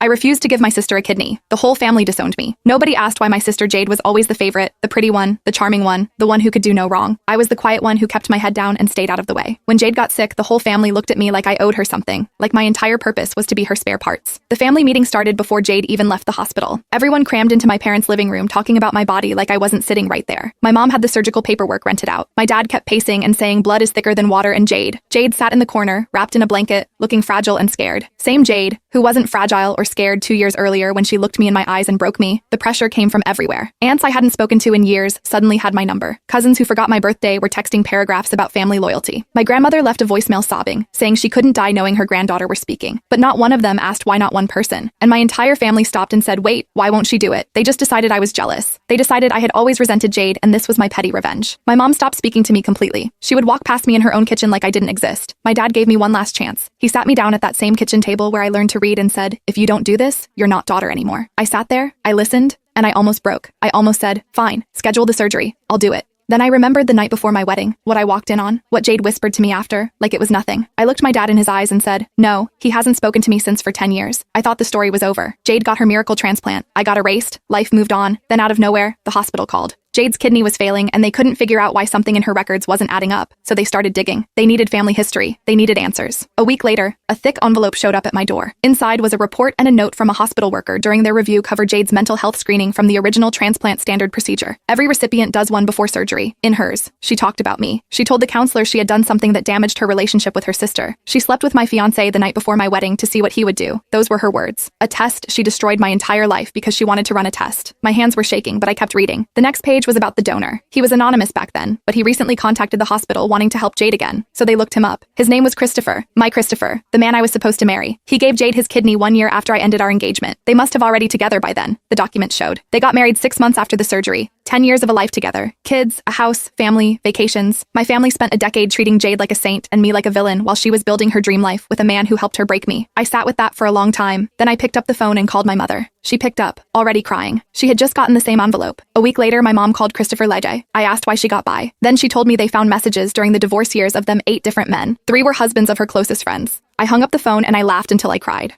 I refused to give my sister a kidney. The whole family disowned me. Nobody asked why my sister Jade was always the favorite, the pretty one, the charming one, the one who could do no wrong. I was the quiet one who kept my head down and stayed out of the way. When Jade got sick, the whole family looked at me like I owed her something, like my entire purpose was to be her spare parts. The family meeting started before Jade even left the hospital. Everyone crammed into my parents' living room talking about my body like I wasn't sitting right there. My mom had the surgical paperwork rented out. My dad kept pacing and saying blood is thicker than water and Jade. Jade sat in the corner, wrapped in a blanket, looking fragile and scared. Same Jade, who wasn't fragile or scared 2 years earlier when she looked me in my eyes and broke me. The pressure came from everywhere. Aunts I hadn't spoken to in years suddenly had my number. Cousins who forgot my birthday were texting paragraphs about family loyalty. My grandmother left a voicemail sobbing, saying she couldn't die knowing her granddaughter were speaking. But not one of them asked why not one person. And my entire family stopped and said, wait, why won't she do it? They just decided I was jealous. They decided I had always resented Jade and this was my petty revenge. My mom stopped speaking to me completely. She would walk past me in her own kitchen like I didn't exist. My dad gave me one last chance. He sat me down at that same kitchen table where I learned to read and said, if you don't do this, you're not daughter anymore. I sat there, I listened, and I almost broke. I almost said, fine, schedule the surgery. I'll do it. Then I remembered the night before my wedding, what I walked in on, what Jade whispered to me after, like it was nothing. I looked my dad in his eyes and said, no, he hasn't spoken to me since for 10 years. I thought the story was over. Jade got her miracle transplant. I got erased. Life moved on. Then out of nowhere, the hospital called. Jade's kidney was failing and they couldn't figure out why something in her records wasn't adding up, so they started digging. They needed family history. They needed answers. A week later, a thick envelope showed up at my door. Inside was a report and a note from a hospital worker during their review covered Jade's mental health screening from the original transplant standard procedure. Every recipient does one before surgery. In hers, she talked about me. She told the counselor she had done something that damaged her relationship with her sister. She slept with my fiancé the night before my wedding to see what he would do. Those were her words. A test she destroyed my entire life because she wanted to run a test. My hands were shaking, but I kept reading. The next page was about the donor. He was anonymous back then, but he recently contacted the hospital wanting to help Jade again, so they looked him up. His name was Christopher, my Christopher, the man I was supposed to marry. He gave Jade his kidney 1 year after I ended our engagement. They must have already together by then, the document showed. They got married 6 months after the surgery. 10 years of a life together. Kids, a house, family, vacations. My family spent a decade treating Jade like a saint and me like a villain while she was building her dream life with a man who helped her break me. I sat with that for a long time. Then I picked up the phone and called my mother. She picked up, already crying. She had just gotten the same envelope. A week later, my mom called Christopher Lede. I asked why she got by. Then she told me they found messages during the divorce years of them 8 different men. 3 were husbands of her closest friends. I hung up the phone and I laughed until I cried.